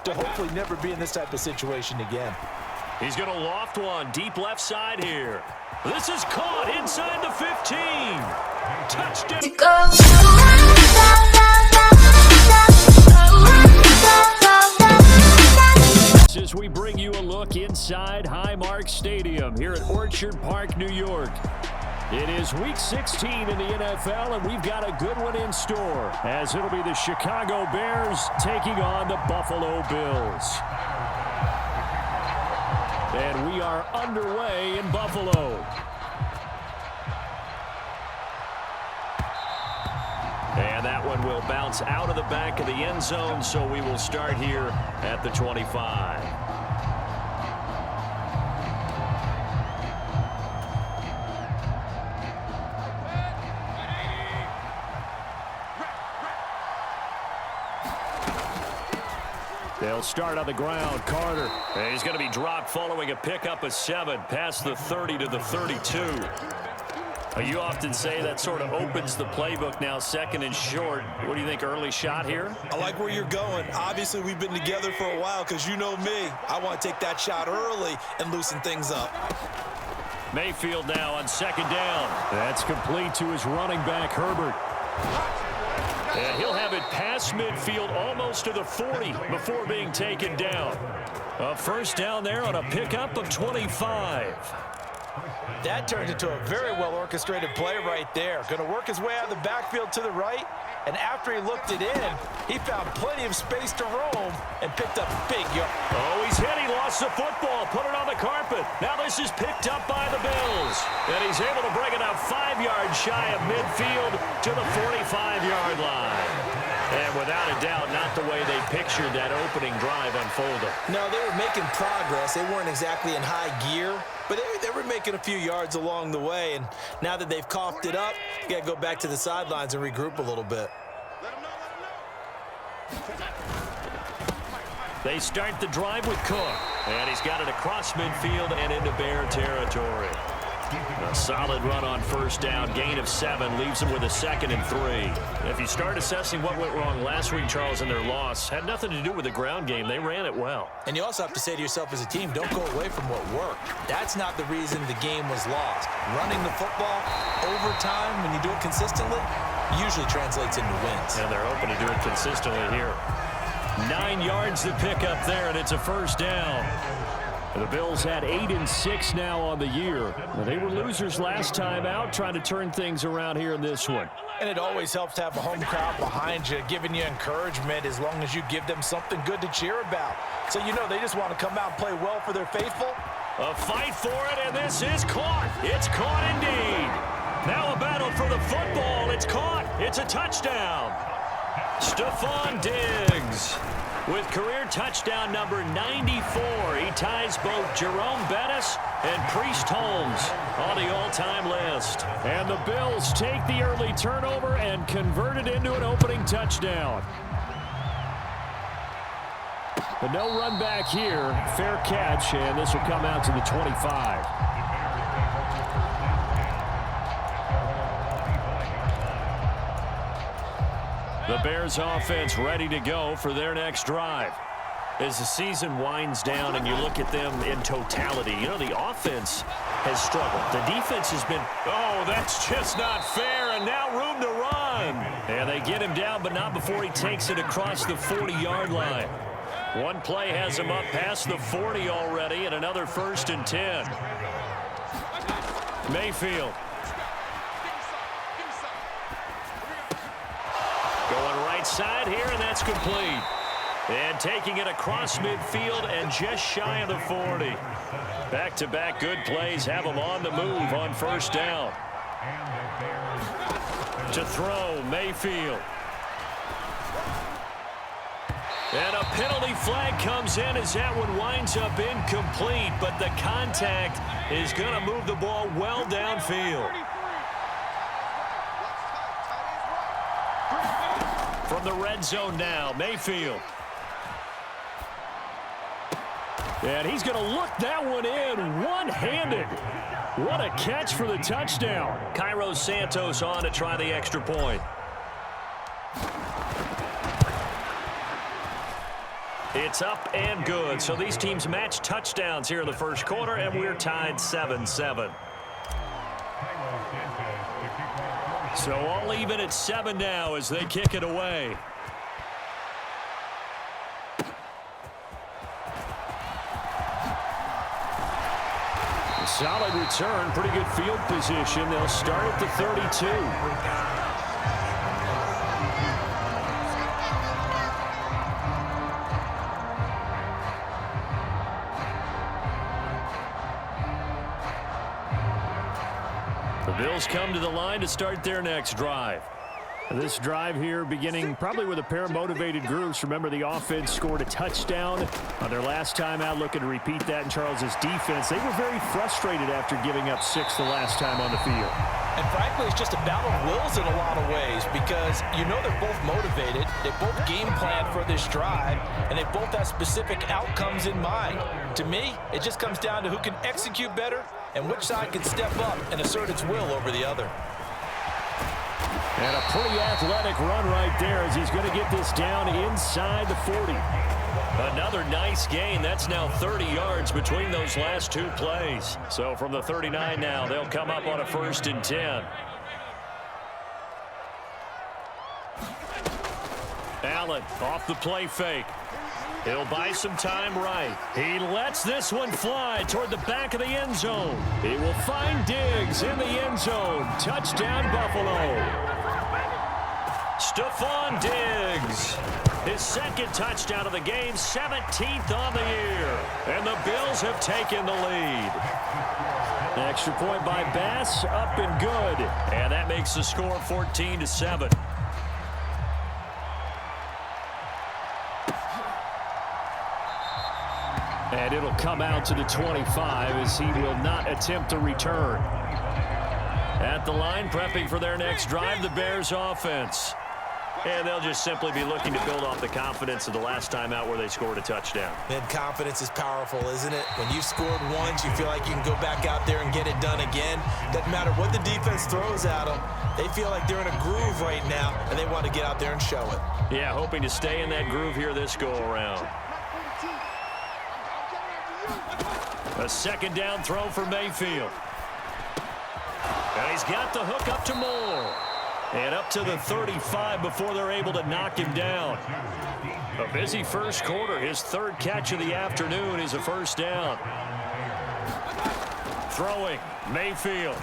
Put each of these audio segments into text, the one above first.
to hopefully never be in this type of situation again. He's going to loft one deep left side here. This is caught inside the 15. Touchdown. As we bring you a look inside Highmark Stadium here at Orchard Park, New York. It is Week 16 in the NFL, and we've got a good one in store, as it'll be the Chicago Bears taking on the Buffalo Bills. And we are underway in Buffalo. And that one will bounce out of the back of the end zone, so we will start here at the 25. They'll start on the ground. Carter. And he's going to be dropped following a pickup of 7 past the 30 to the 32. You often say that sort of opens the playbook now, second and short. What do you think, early shot here? I like where you're going. Obviously, we've been together for a while because you know me. I want to take that shot early and loosen things up. Mayfield now on second down. That's complete to his running back, Herbert. And he'll have it past midfield almost to the 40 before being taken down. A first down there on a pickup of 25. That turned into a very well-orchestrated play right there. Going to work his way out of the backfield to the right, and after he looked it in, he found plenty of space to roam and picked up big yards. Oh, he's hit. He lost the football. Put it on the carpet. Now this is picked up by the Bills. And he's able to bring it up 5 yards shy of midfield to the 45-yard line. And without a doubt, not the way they pictured that opening drive unfolding. No, they were making progress. They weren't exactly in high gear, but they were making a few yards along the way. And now that they've coughed it up, you got to go back to the sidelines and regroup a little bit. They start the drive with Cook. And he's got it across midfield and into Bear territory. A solid run on first down, gain of 7, leaves them with a 2nd and 3. If you start assessing what went wrong last week, Charles, in their loss, had nothing to do with the ground game. They ran it well. And you also have to say to yourself as a team, don't go away from what worked. That's not the reason the game was lost. Running the football over time, when you do it consistently, usually translates into wins. And they're open to do it consistently here. 9 yards to pick up there, and it's a first down. The Bills had 8-6 now on the year. They were losers last time out, trying to turn things around here in this one. And it always helps to have a home crowd behind you, giving you encouragement as long as you give them something good to cheer about. So you know they just want to come out and play well for their faithful. A fight for it, and this is caught. It's caught indeed. Now a battle for the football. It's caught. It's a touchdown. Stephon Diggs with career touchdown number 94. He ties both Jerome Bettis and Priest Holmes on the all-time list. And the Bills take the early turnover and convert it into an opening touchdown. But no run back here. Fair catch, and this will come out to the 25. The Bears offense ready to go for their next drive. As the season winds down and you look at them in totality, you know, the offense has struggled. The defense has been, oh, that's just not fair, and now room to run. And they get him down, but not before he takes it across the 40-yard line. One play has him up past the 40 already, and another 1st and 10. Mayfield. Going right side here, and that's complete. And taking it across midfield and just shy of the 40. Back-to-back good plays have them on the move on first down. To throw, Mayfield. And a penalty flag comes in as that one winds up incomplete, but the contact is going to move the ball well downfield. From the red zone now, Mayfield. And he's going to look that one in one-handed. What a catch for the touchdown. Cairo Santos on to try the extra point. It's up and good. So these teams match touchdowns here in the first quarter, and we're tied 7-7. So all even at 7 now as they kick it away. Solid return, pretty good field position. They'll start at the 32. The Bills come to the line to start their next drive. This drive here beginning probably with a pair of motivated groups. Remember, the offense scored a touchdown on their last time out, looking to repeat that in Charles's defense. They were very frustrated after giving up 6 the last time on the field. And frankly, it's just a battle of wills in a lot of ways because you know they're both motivated, they both game plan for this drive, and they both have specific outcomes in mind. To me, it just comes down to who can execute better and which side can step up and assert its will over the other. And a pretty athletic run right there as he's going to get this down inside the 40. Another nice gain. That's now 30 yards between those last 2 plays. So from the 39 now, they'll come up on a 1st and 10. Allen off the play fake. He'll buy some time right. He lets this one fly toward the back of the end zone. He will find Diggs in the end zone. Touchdown, Buffalo. Stephon Diggs. His 2nd touchdown of the game, 17th on the year. And the Bills have taken the lead. An extra point by Bass, up and good. And that makes the score 14-7. And it'll come out to the 25 as he will not attempt to return. At the line, prepping for their next drive, the Bears offense. And they'll just simply be looking to build off the confidence of the last time out where they scored a touchdown. And confidence is powerful, isn't it? When you've scored once, you feel like you can go back out there and get it done again. Doesn't matter what the defense throws at them. They feel like they're in a groove right now, and they want to get out there and show it. Yeah, hoping to stay in that groove here this go-around. A 2nd down throw for Mayfield. And he's got the hook up to Moore. And up to the 35 before they're able to knock him down. A busy first quarter. His 3rd catch of the afternoon is a 1st down. Throwing, Mayfield.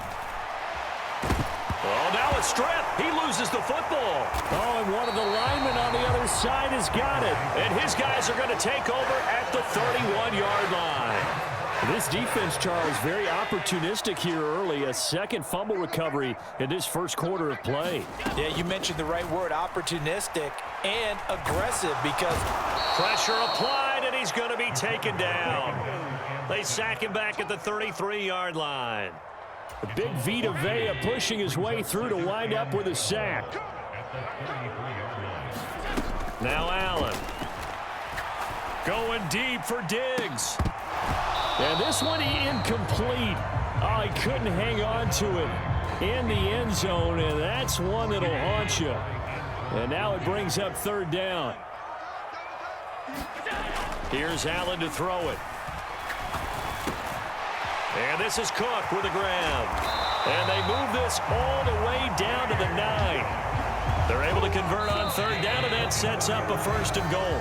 Oh, now a strip. He loses the football. Oh, and one of the linemen on the other side has got it. And his guys are going to take over at the 31-yard line. This defense, Charles, very opportunistic here early. A 2nd fumble recovery in this first quarter of play. Yeah, you mentioned the right word, opportunistic and aggressive, because pressure applied, and he's going to be taken down. They sack him back at the 33-yard line. The big Vita Vea pushing his way through to wind up with a sack. Now Allen. Going deep for Diggs. And this one incomplete. Oh, he couldn't hang on to it in the end zone, and that's one that'll haunt you. And now it brings up 3rd down. Here's Allen to throw it. And this is Cook with the grab. And they move this all the way down to the 9. They're able to convert on 3rd down, and that sets up a 1st and goal.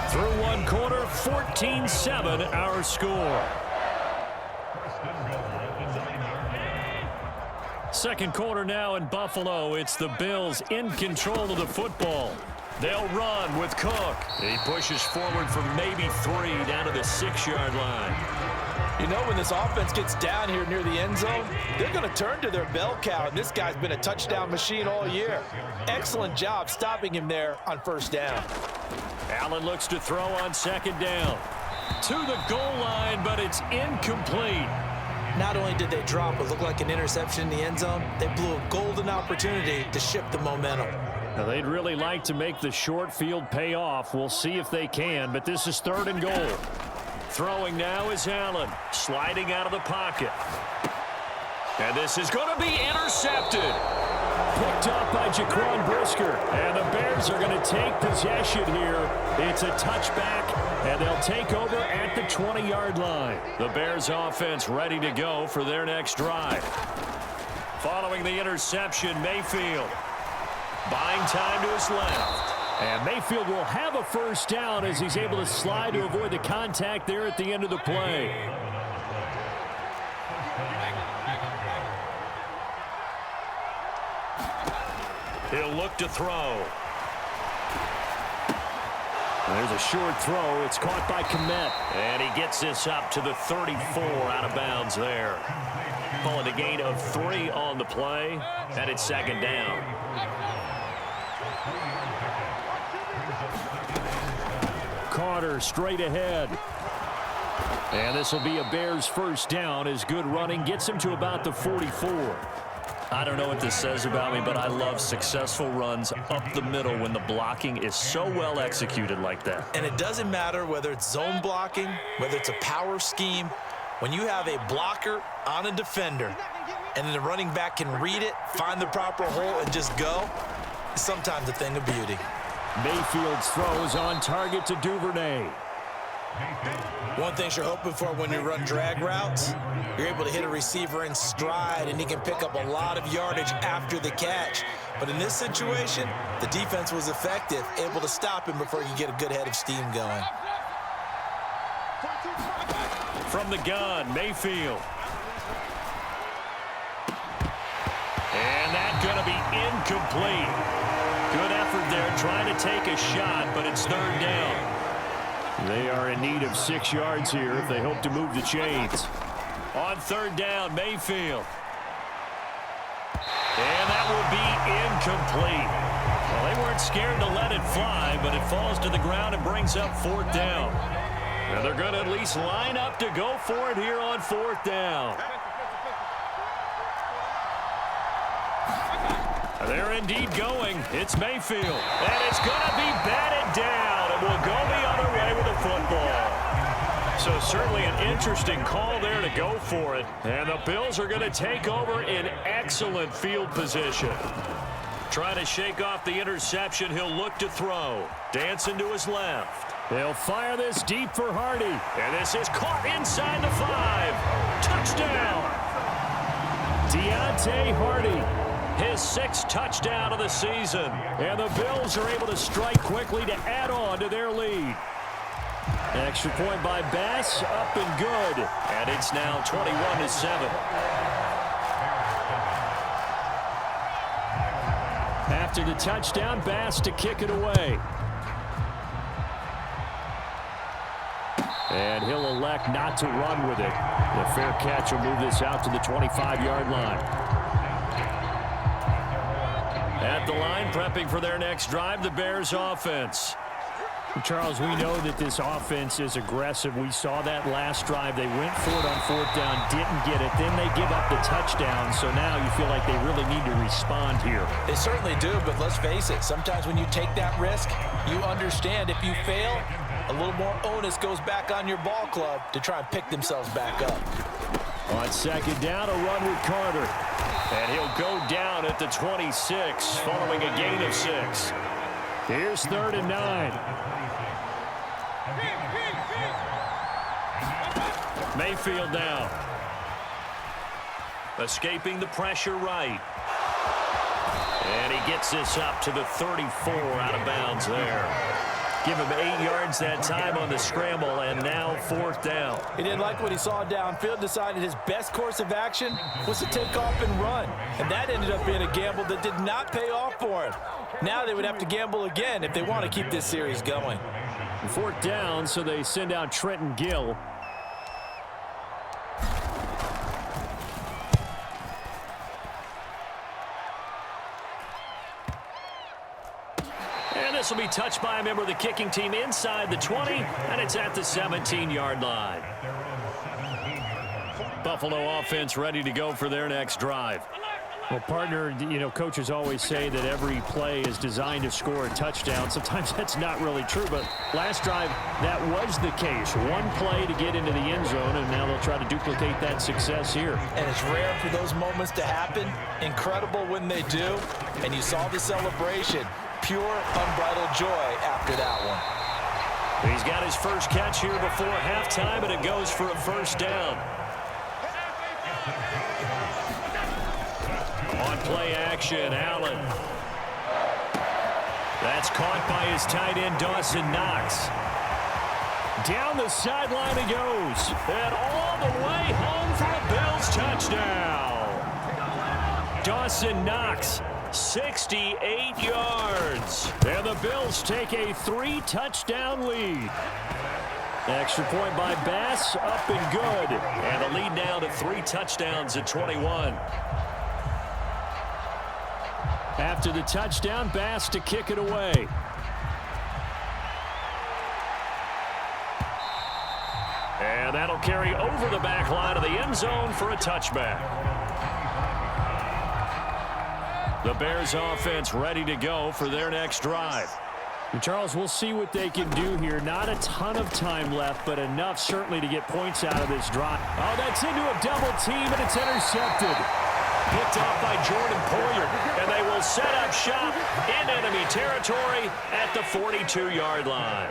Through 1 quarter, 14-7 our score. 2nd quarter now in Buffalo. It's the Bills in control of the football. They'll run with Cook. He pushes forward for maybe 3 down to the 6-yard line. You know, when this offense gets down here near the end zone, they're going to turn to their bell cow, and this guy's been a touchdown machine all year. Excellent job stopping him there on 1st down. Allen looks to throw on 2nd down. To the goal line, but it's incomplete. Not only did they drop what looked like an interception in the end zone, they blew a golden opportunity to shift the momentum. Now, they'd really like to make the short field pay off. We'll see if they can, but this is 3rd and goal. Throwing now is Allen, sliding out of the pocket. And this is going to be intercepted. Picked up by Jaquan Brisker. And the Bears are going to take possession here. It's a touchback, and they'll take over at the 20-yard line. The Bears offense ready to go for their next drive. Following the interception, Mayfield buying time to his left. And Mayfield will have a first down as he's able to slide to avoid the contact there at the end of the play. He'll look to throw. There's a short throw. It's caught by Kmet. And he gets this up to the 34 out of bounds there. Calling a gain of 3 on the play. And it's second down. Carter straight ahead. And this will be a Bears first down as good running gets him to about the 44. I don't know what this says about me, but I love successful runs up the middle when the blocking is so well executed like that. And it doesn't matter whether it's zone blocking, whether it's a power scheme. When you have a blocker on a defender and then the running back can read it, find the proper hole, and just go, it's sometimes a thing of beauty. Mayfield's throw is on target to Duvernay. One thing you're hoping for when you run drag routes, you're able to hit a receiver in stride, and he can pick up a lot of yardage after the catch. But in this situation, the defense was effective, able to stop him before he could get a good head of steam going. From the gun, Mayfield. And that's going to be incomplete. Good effort there trying to take a shot, but it's third down. They are in need of 6 yards here if they hope to move the chains. On third down, Mayfield. And that will be incomplete. Well, they weren't scared to let it fly, but it falls to the ground and brings up fourth down. And they're going to at least line up to go for it here on fourth down. They're indeed going. It's Mayfield. And it's going to be batted down. And will go the other way with the football. So certainly an interesting call there to go for it. And the Bills are going to take over in excellent field position. Trying to shake off the interception. He'll look to throw. Dancing to his left. They'll fire this deep for Hardy. And this is caught inside the 5. Touchdown. Deontay Hardy. His 6th touchdown of the season. And the Bills are able to strike quickly to add on to their lead. Extra point by Bass, up and good. And it's now 21-7. After the touchdown, Bass to kick it away. And he'll elect not to run with it. The fair catch will move this out to the 25-yard line. At the line, prepping for their next drive, the Bears offense. Charles, we know that this offense is aggressive. We saw that last drive. They went for it on fourth down, didn't get it. Then they give up the touchdown. So now you feel like they really need to respond here. They certainly do, but let's face it. Sometimes when you take that risk, you understand if you fail, a little more onus goes back on your ball club to try and pick themselves back up. On second down, a run with Carter. And he'll go down at the 26 following a gain of 6. Here's 3rd and 9. Mayfield now. Escaping the pressure right. And he gets this up to the 34 out of bounds there. Give him 8 yards that time on the scramble, and now fourth down. He didn't like what he saw downfield, decided his best course of action was to take off and run. And that ended up being a gamble that did not pay off for him. Now they would have to gamble again if they want to keep this series going. Fourth down, so they send out Trenton Gill. This will be touched by a member of the kicking team inside the 20, and it's at the 17-yard line. Buffalo offense ready to go for their next drive. Well, partner, coaches always say that every play is designed to score a touchdown. Sometimes that's not really true, but last drive, that was the case. One play to get into the end zone, and now they'll try to duplicate that success here. And it's rare for those moments to happen. Incredible when they do. And you saw the celebration. Pure, unbridled joy after that one. He's got his first catch here before halftime, and it goes for a first down. On play action, Allen. That's caught by his tight end, Dawson Knox. Down the sideline he goes. And all the way home for a Bills touchdown. Dawson Knox, 68 yards. And the Bills take a 3-touchdown lead. Extra point by Bass, up and good. And the lead now to 3 touchdowns at 21. After the touchdown, Bass to kick it away. And that'll carry over the back line of the end zone for a touchback. The Bears offense ready to go for their next drive. And Charles, we'll see what they can do here. Not a ton of time left, but enough certainly to get points out of this drive. Oh, that's into a double team, and it's intercepted. Picked off by Jordan Poyer, and they will set up shop in enemy territory at the 42-yard line.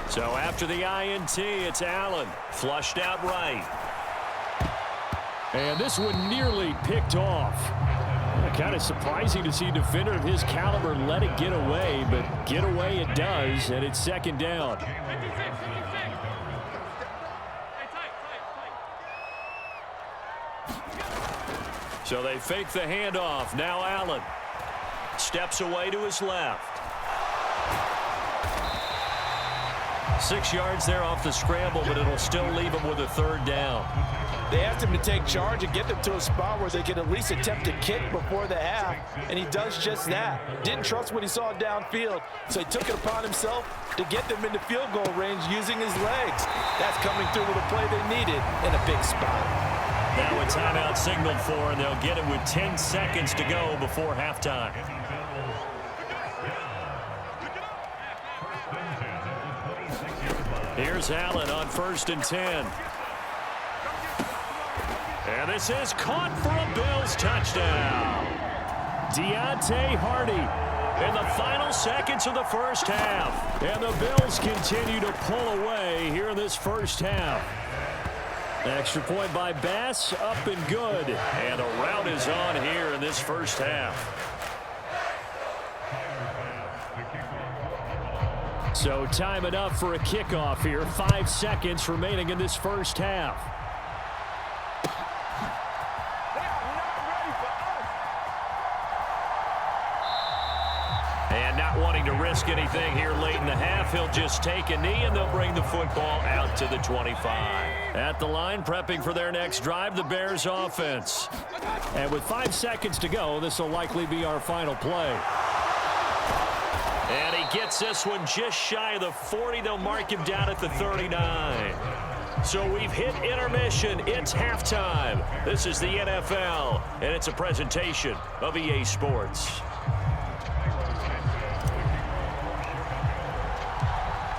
So after the INT, it's Allen, flushed out right. And this one nearly picked off. Kind of surprising to see a defender of his caliber let it get away, but get away it does, and it's second down. So they fake the handoff. Now Allen steps away to his left. 6 yards there off the scramble, but it'll still leave him with a third down. They asked him to take charge and get them to a spot where they could at least attempt to kick before the half, and he does just that. Didn't trust what he saw downfield, so he took it upon himself to get them into field goal range using his legs. That's coming through with a play they needed in a big spot. Now a timeout signaled for, and they'll get it with 10 seconds to go before halftime. Here's Allen on 1st and 10. And this is caught for a Bills touchdown. Deontay Hardy in the final seconds of the first half. And the Bills continue to pull away here in this first half. Extra point by Bass, up and good. And a rout is on here in this first half. So time enough for a kickoff here. 5 seconds remaining in this first half. And not wanting to risk anything here late in the half, he'll just take a knee and they'll bring the football out to the 25. At the line, prepping for their next drive, the Bears offense. And with 5 seconds to go, this will likely be our final play. And he gets this one just shy of the 40. They'll mark him down at the 39. So we've hit intermission. It's halftime. This is the NFL, and it's a presentation of EA Sports.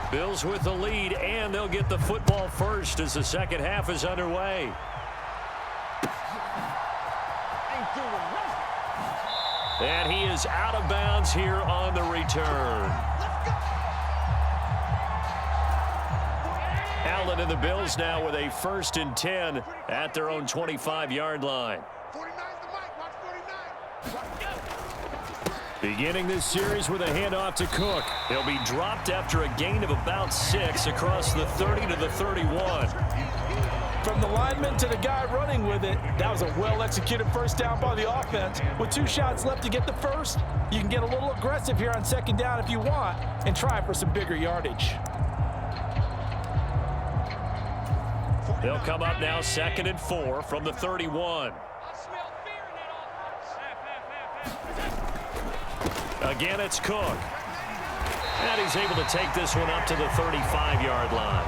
Bills with the lead, and they'll get the football first as the second half is underway. And he is out of bounds here on the return. Allen and the Bills now with a 1st and 10 at their own 25-yard line. Beginning this series with a handoff to Cook. He'll be dropped after a gain of about 6 across the 30 to the 31. From the lineman to the guy running with it, that was a well-executed first down by the offense. With 2 shots left to get the first, you can get a little aggressive here on second down if you want and try for some bigger yardage. They'll come up now 2nd and 4 from the 31. Again, it's Cook. And he's able to take this one up to the 35-yard line.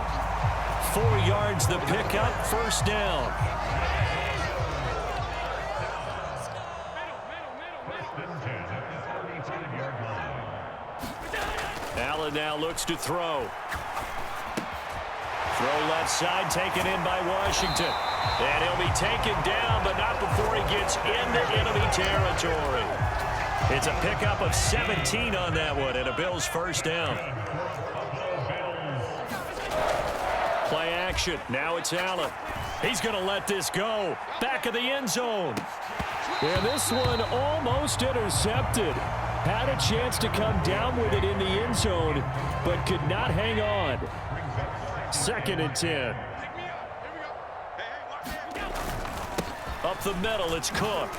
4 yards the pickup, first down. Allen now looks to throw. Throw left side, taken in by Washington. And he'll be taken down, but not before he gets into enemy territory. It's a pickup of 17 on that one, and a Bills first down. Play action. Now it's Allen. He's going to let this go. Back of the end zone. And this one almost intercepted. Had a chance to come down with it in the end zone, but could not hang on. 2nd and 10. Up the middle, it's Cook.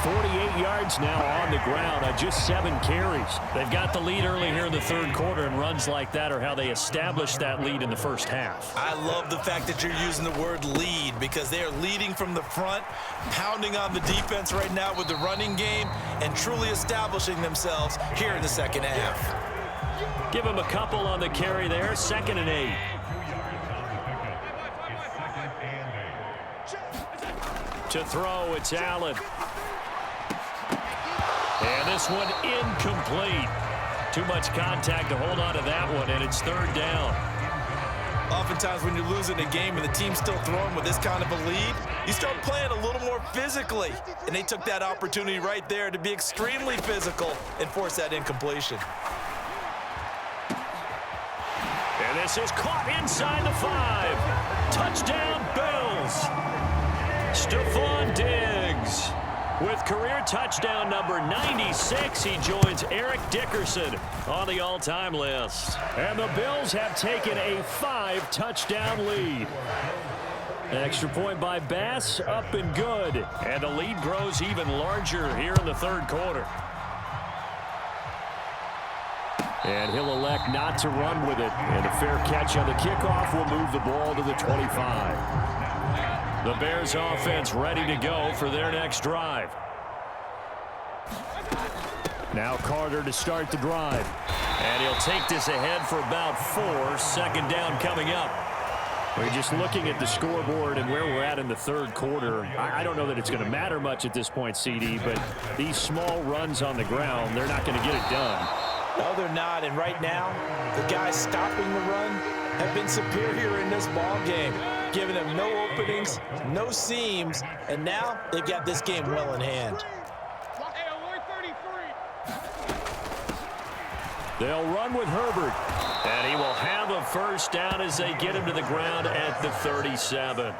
48 yards now on the ground on just 7 carries. They've got the lead early here in the third quarter, and runs like that are how they established that lead in the first half. I love the fact that you're using the word lead, because they are leading from the front, pounding on the defense right now with the running game, and truly establishing themselves here in the second half. Give him a couple on the carry there. 2nd and 8. To throw, it's Allen. And this one incomplete. Too much contact to hold on to that one, and it's 3rd down. Oftentimes when you're losing a game and the team's still throwing with this kind of a lead, you start playing a little more physically. And they took that opportunity right there to be extremely physical and force that incompletion. And this is caught inside the 5. Touchdown, Bills. Stephon Diggs with career touchdown number 96. He joins Eric Dickerson on the all-time list. And the Bills have taken a 5-touchdown lead. Extra point by Bass, up and good. And the lead grows even larger here in the third quarter. And he'll elect not to run with it. And a fair catch on the kickoff will move the ball to the 25. The Bears offense ready to go for their next drive. Now Carter to start the drive. And he'll take this ahead for about 4. 2nd down coming up. We're just looking at the scoreboard and where we're at in the third quarter. I don't know that it's going to matter much at this point, CD, but these small runs on the ground, they're not going to get it done. No, they're not. And right now, the guys stopping the run have been superior in this ball game, giving them no openings, no seams, and now they've got this game well in hand. They'll run with Herbert. And he will have a first down as they get him to the ground at the 37.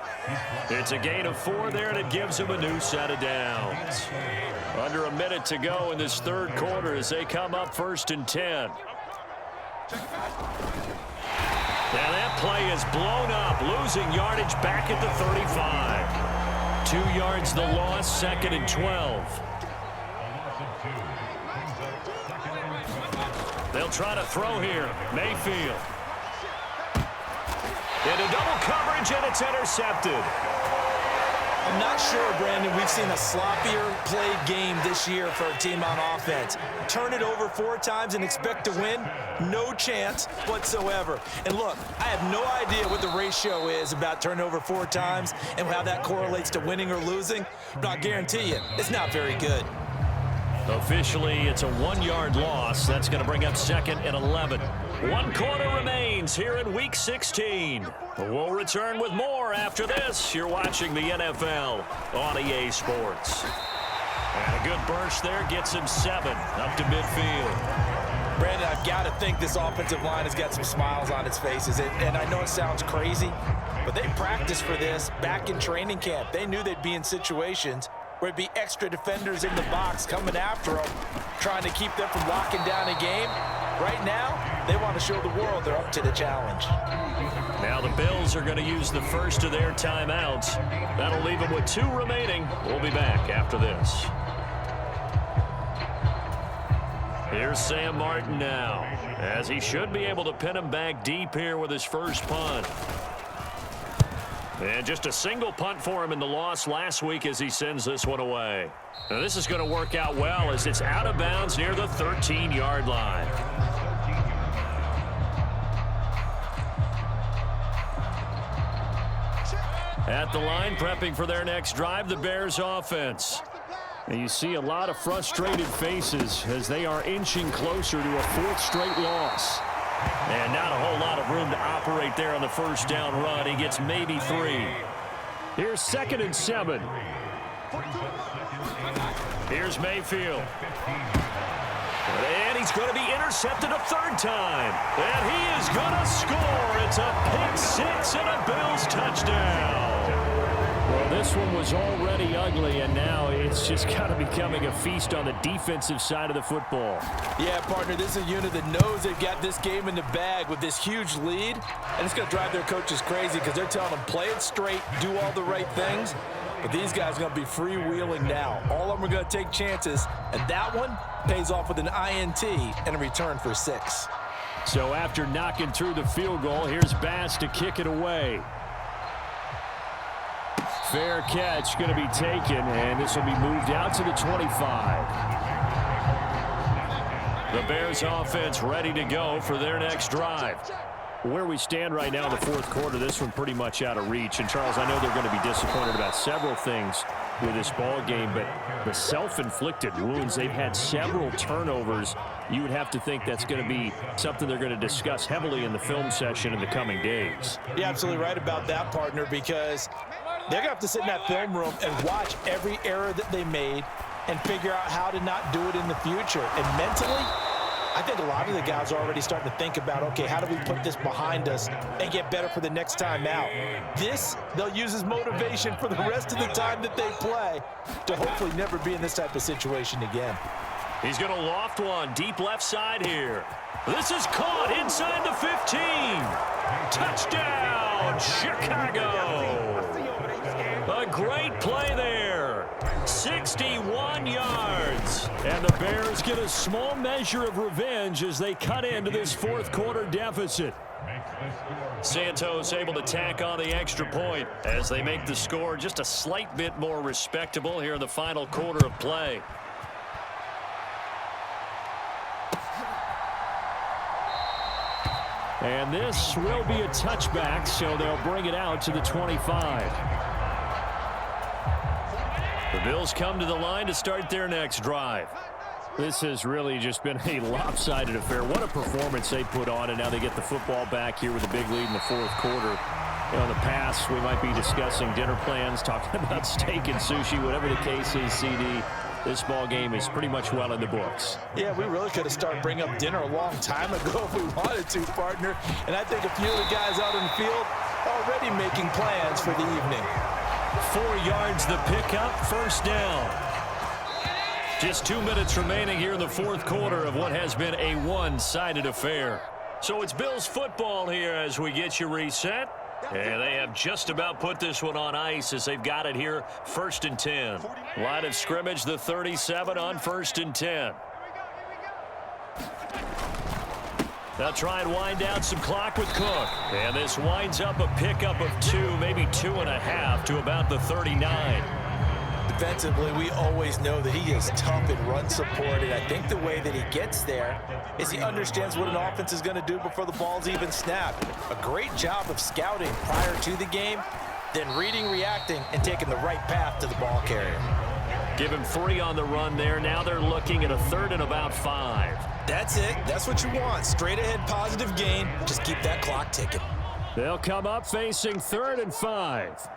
It's a gain of 4 there, and it gives him a new set of downs. Under a minute to go in this third quarter as they come up 1st and 10. And that play is blown up, losing yardage back at the 35. 2 yards the loss, 2nd and 12. They'll try to throw here. Mayfield. Into double coverage, and it's intercepted. I'm not sure, Brandon, we've seen a sloppier played game this year for a team on offense. Turn it over 4 times and expect to win? No chance whatsoever. And look, I have no idea what the ratio is about turning over 4 times and how that correlates to winning or losing, but I'll guarantee you, it's not very good. Officially, it's a 1-yard loss. That's going to bring up 2nd and 11. 1 quarter remains here in Week 16. We'll return with more after this. You're watching the NFL on EA Sports. And a good burst there gets him 7 up to midfield. Brandon, I've got to think this offensive line has got some smiles on its faces. And I know it sounds crazy, but they practiced for this back in training camp. They knew they'd be in situations where it'd be extra defenders in the box coming after them, trying to keep them from locking down a game. Right now, they want to show the world they're up to the challenge. Now the Bills are going to use the first of their timeouts. That'll leave them with 2 remaining. We'll be back after this. Here's Sam Martin now, as he should be able to pin him back deep here with his first punt. And just a single punt for him in the loss last week as he sends this one away. Now this is going to work out well as it's out of bounds near the 13-yard line. At the line, prepping for their next drive, the Bears offense. And you see a lot of frustrated faces as they are inching closer to a fourth straight loss. And not a whole lot of room to operate there on the first down run. He gets maybe 3. Here's 2nd and 7. Here's Mayfield. And he's going to be intercepted a 3rd time. And he is going to score. It's a pick 6 and a Bills touchdown. Well, this one was already ugly, and now it's just kind of becoming a feast on the defensive side of the football. Yeah, partner, this is a unit that knows they've got this game in the bag with this huge lead, and it's going to drive their coaches crazy because they're telling them play it straight, do all the right things. But these guys are going to be freewheeling now. All of them are going to take chances, and that one pays off with an INT and a return for 6. So after knocking through the field goal, here's Bass to kick it away. Fair catch going to be taken, and this will be moved out to the 25. The Bears offense ready to go for their next drive. Where we stand right now in the fourth quarter, this one pretty much out of reach. And, Charles, I know they're going to be disappointed about several things with this ball game, but the self-inflicted wounds, they've had several turnovers. You would have to think that's going to be something they're going to discuss heavily in the film session in the coming days. You're absolutely right about that, partner, because they're going to have to sit in that film room and watch every error that they made and figure out how to not do it in the future. And mentally, I think a lot of the guys are already starting to think about, okay, how do we put this behind us and get better for the next time out? This, they'll use as motivation for the rest of the time that they play to hopefully never be in this type of situation again. He's going to loft one deep left side here. This is caught inside the 15. Touchdown, Chicago. A great play there. 61 yards. And the Bears get a small measure of revenge as they cut into this fourth quarter deficit. Santos able to tack on the extra point as they make the score just a slight bit more respectable here in the final quarter of play. And this will be a touchback, so they'll bring it out to the 25. The Bills come to the line to start their next drive. This has really just been a lopsided affair. What a performance they put on, and now they get the football back here with a big lead in the fourth quarter. You know, in the past, we might be discussing dinner plans, talking about steak and sushi, whatever the case is, CD. This ball game is pretty much well in the books. Yeah, we really could have started bringing up dinner a long time ago if we wanted to, partner. And I think a few of the guys out in the field already making plans for the evening. 4 yards the pickup, first down. Just 2 minutes remaining here in the fourth quarter of what has been a one-sided affair. So it's Bills football here as we get you reset. And they have just about put this one on ice as they've got it here, 1st and 10. Line of scrimmage, the 37 on 1st and 10. They'll try and wind down some clock with Cook. And this winds up a pickup of 2, maybe 2.5 to about the 39. Defensively, we always know that he is tough in run support, and I think the way that he gets there is he understands what an offense is going to do before the ball's even snapped. A great job of scouting prior to the game, then reading, reacting, and taking the right path to the ball carrier. Give him 3 on the run there. Now they're looking at a 3rd and about 5. That's it. That's what you want. Straight ahead positive gain. Just keep that clock ticking. They'll come up facing 3rd and 5.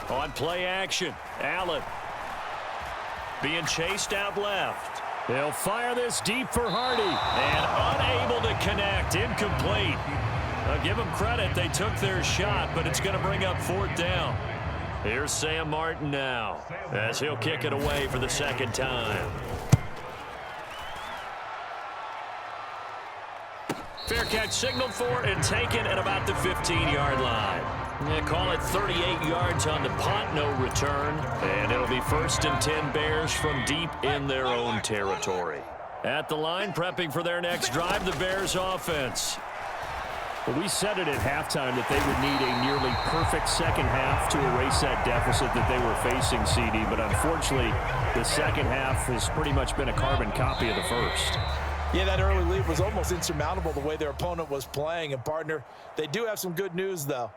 On play action, Allen being chased out left. They'll fire this deep for Hardy. And unable to connect, incomplete. I'll give them credit, they took their shot, but it's going to bring up 4th down. Here's Sam Martin now, as he'll kick it away for the 2nd time. Fair catch signaled for and taken at about the 15-yard line. They call it 38 yards on the punt, no return. And it'll be 1st and 10 Bears from deep in their own territory. At the line, prepping for their next drive, the Bears offense. Well, we said it at halftime that they would need a nearly perfect second half to erase that deficit that they were facing, CD. But unfortunately, the second half has pretty much been a carbon copy of the first. Yeah, that early lead was almost insurmountable the way their opponent was playing. And, partner, they do have some good news, though.